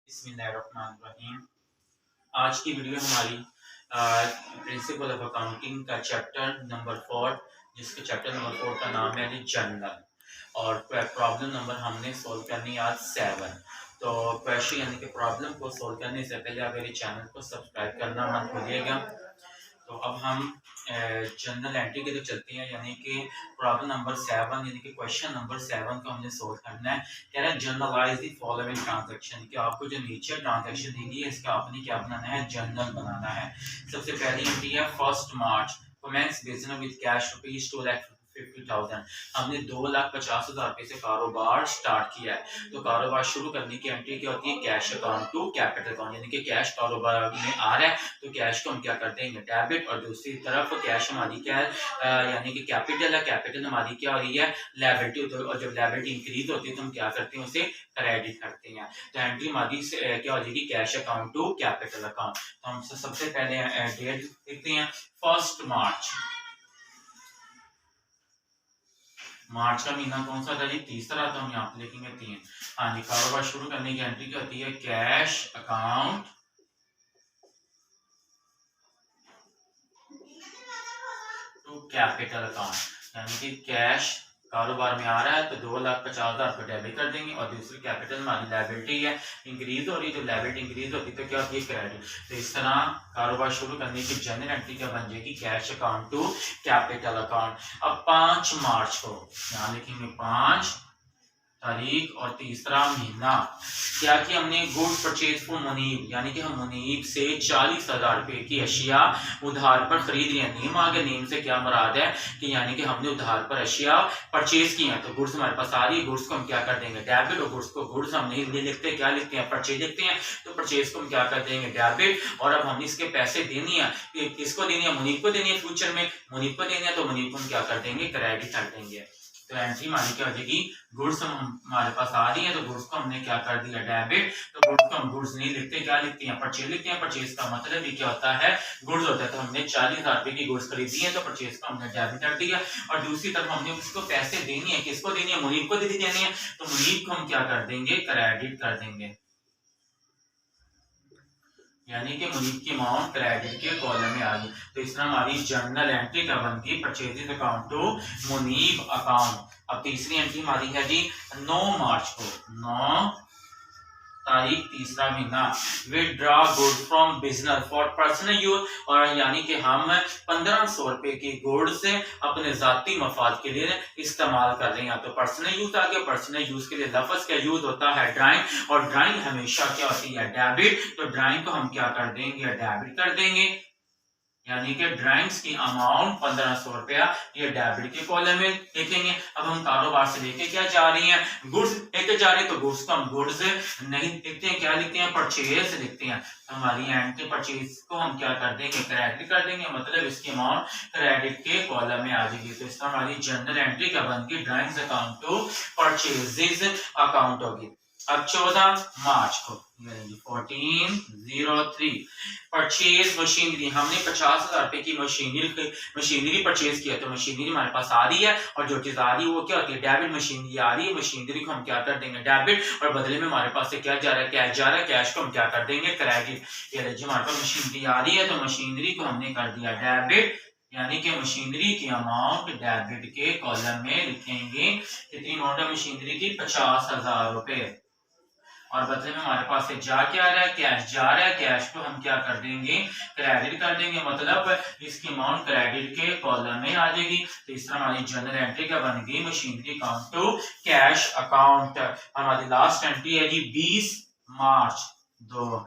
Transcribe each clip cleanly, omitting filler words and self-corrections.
बिस्मिल्लाहिर्रहमानिर्रहीम। आज की वीडियो हमारी प्रिंसिपल ऑफ अकाउंटिंग का चैप्टर नंबर 4, जिसके चैप्टर नंबर 4 का नाम है जनरल, और प्रॉब्लम नंबर हमने सोल्व करनी है आज 7। तो क्वेश्चन यानी कि प्रॉब्लम को सोल्व करने से पहले आप मेरे चैनल को सब्सक्राइब करना मत भूलिएगा। तो अब हम जनरल एंट्री के लिए चलते हैं, यानी कि प्रॉब्लम नंबर 7 यानी कि क्वेश्चन नंबर 7 को हमने सोल्व करना है। कह रहा है जनरलाइज द फॉलोइंग ट्रांजैक्शन, कि आपको जो नीचे ट्रांजैक्शन दी गई है इसका आपने क्या बनाना है, जनरल बनाना है। सबसे पहली एंट्री है 1 March, commence business with cash rupees 2,50,000। हमने 2,50,000 रुपए से कारोबार स्टार्ट किया है। तो कारोबार शुरू करने की एंट्री क्या होती है, cash account to capital account, यानी कि कैश कारोबार में आ रहा है तो कैश को हम क्या कर देंगे, डेबिट, और दूसरी तरफ कैश हमारी क्या है, यानी कि कैपिटल है, कैपिटल हमारी क्या हो रही है, लायबिलिटी। तो और जब लायबिलिटी इंक्रीज होती है तो हम क्या करते हैं, उसे क्रेडिट करते हैं। तो एंट्री हमारी क्या हो जाएगी, cash account to capital account. तो हम सबसे पहले डेट देखते हैं 1 मार्च। मार्च का महीना कौन सा था जी, तीसरा, तो हम यहाँ पे लिखेंगे 3। हाँ जी, कारोबार शुरू करने की एंट्री क्या होती है, cash account to capital account, यानी कि कैश कारोबार में आ रहा है तो 2,50,000 को डेबिट कर देंगे, और दूसरी कैपिटल हमारी लायबिलिटी है, इंक्रीज हो रही है, तो लायबिलिटी इंक्रीज होती है तो क्या होती है, क्रेडिट। तो इस तरह कारोबार शुरू करने की जनरल एंट्री क्या बन जाएगी, cash account to capital account. अब 5 मार्च को यहाँ लिखेंगे 5 तारीख और तीसरा महीना, क्या कि हमने गुड्स परचेज फॉर मुनीब, यानी कि हम मुनीब से 40,000 रुपए की अशिया उधार पर खरीद रहे हैं। नेम आ गया, नेम से क्या मुराद है कि यानी कि हमने उधार पर अशिया परचेज की है। तो गुड्स हमारे पास आ रही है, गुड्स को हम क्या कर देंगे, डेबिट, और गुड्स को गुड्स हम नहीं लिखते, क्या लिखते हैं, परचेज लिखते हैं। तो परचेज को हम क्या कर देंगे, डेबिट, और अब हमने इसके पैसे देनी है, किसको देनी है, मुनीब को देनी है। फ्यूचर में मुनीब को देनी है तो मुनीब को हम क्या कर देंगे, क्रेडिट कर देंगे। तो एंट्री हमारी क्या हो जाएगी, गुड्स हमारे पास आ रही है तो गुड्स को हमने क्या कर दिया, डेबिट। तो गुड्स को हम गुड्स नहीं लिखते, क्या लिखते हैं, परचेज लिखते हैं। परचेज का मतलब ही क्या होता है, गुड्स होता है। तो हमने 40,000 रुपए की गुड्स खरीदी है तो परचेज को हमने डेबिट कर दिया, और दूसरी तरफ हमने उसको पैसे देनी है, किसको देनी है, मुनीब को देनी है। तो मुनीब को हम क्या कर देंगे, क्रेडिट कर देंगे, यानी कि मुनीब की अमाउंट क्रेडिट के कॉलम में आ गई। तो इस तरह हमारी जर्नल एंट्री क्या बनती, purchases account to Munib account. अब तीसरी एंट्री हमारी है जी 9 मार्च को, 9 तारीख तीसरा महीना, withdraw good from business for personal use, और यानी कि हम 1500 रुपए की गुड्स अपने जाती मफाद के लिए इस्तेमाल कर रहे हैं। तो पर्सनल यूज आ गया, पर्सनल यूज के लिए लफ्ज का यूज होता है ड्राइंग, और ड्राइंग हमेशा क्या होती है, डेबिट। तो ड्राइंग को हम क्या कर देंगे, डेबिट कर देंगे, यानी कि ड्राइंग्स की अमाउंट 1500 रुपया, ये डेबिट के कॉलम में लिखेंगे। अब हम कारोबार से लेके क्या जा रही हैं, गुड्स लेके जा रहे हैं, तो गुड्स को हम गुड्स नहीं लिखते हैं, क्या लिखते हैं, परचेज लिखते हैं। तो हमारी एंट्री परचेज को हम क्या कर देंगे, क्रेडिट कर देंगे, मतलब इसकी अमाउंट क्रेडिट के कॉलम में आ जाएगी। तो इसका हमारी जनरल एंट्री क्या बनती है, drawings account to purchases account होगी। अब 14 मार्च को 1403 परचेज मशीनरी, हमने 50,000 रुपए की मशीनरी परचेज किया। तो मशीनरी हमारे पास आ रही है, और जो चीज आ रही है वो क्या होती है, डेबिट। मशीनरी आ रही है, मशीनरी को हम क्या कर देंगे, डेबिट, और बदले में हमारे पास से क्या जा रहा है, कैश जा रहा है, कैश को हम क्या कर देंगे, क्रेडिट। ये जो हमारे पास मशीनरी आ रही है तो मशीनरी को हमने कर दिया डेबिट, यानी कि मशीनरी की अमाउंट डेबिट के कॉलम में लिखेंगे। कितनी अमाउंट है मशीनरी की, 50,000 रुपए, और बदले में हमारे पास से जा क्या रहा है, कैश जा रहा है, कैश को हम क्या कर देंगे, क्रेडिट कर देंगे, मतलब इसकी अमाउंट क्रेडिट के कॉलम में आ जाएगी। तो इस तरह हमारी जनरल एंट्री क्या बन गई, machinery account to cash account. हमारी लास्ट एंट्री है जी 20 मार्च 2,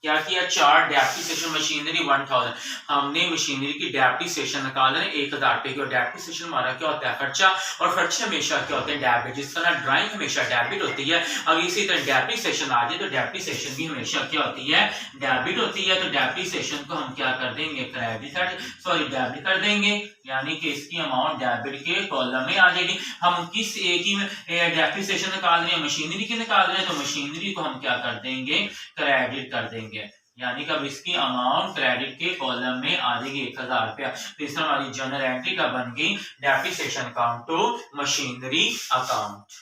क्या किया, 4 डेप्रिसिएशन मशीनरी 1000, हमने मशीनरी की डेप्रिसिएशन निकाल रहे हैं 1000 रुपए की। और डेप्रिसिएशन हमारा क्या होता है, खर्चा, और खर्चे हमेशा क्या होते हैं, डेबिट। जिस तरह ड्राइंग हमेशा डेबिट होती है, अगर इसी तरह डेप्रिसिएशन आ जाए तो डेप्रिसिएशन भी हमेशा क्या होती है, डेबिट होती है। तो डेप्रिसिएशन को हम क्या कर देंगे, डेबिट कर देंगे, यानी कि इसकी अमाउंट डेबिट के कॉलम में आ जाएगी। हम किस एक ही डेप्रिसिएशन निकाल रहे हैं, मशीनरी की निकाल रहे हैं, तो मशीनरी को हम क्या कर देंगे, क्रेडिट कर देंगे, यानी कि अब इसकी अमाउंट क्रेडिट के कॉलम में आ जाएगी 1000 रुपया। तो इस तरह हमारी जनरल एंट्री का बन गई depreciation account to machinery account.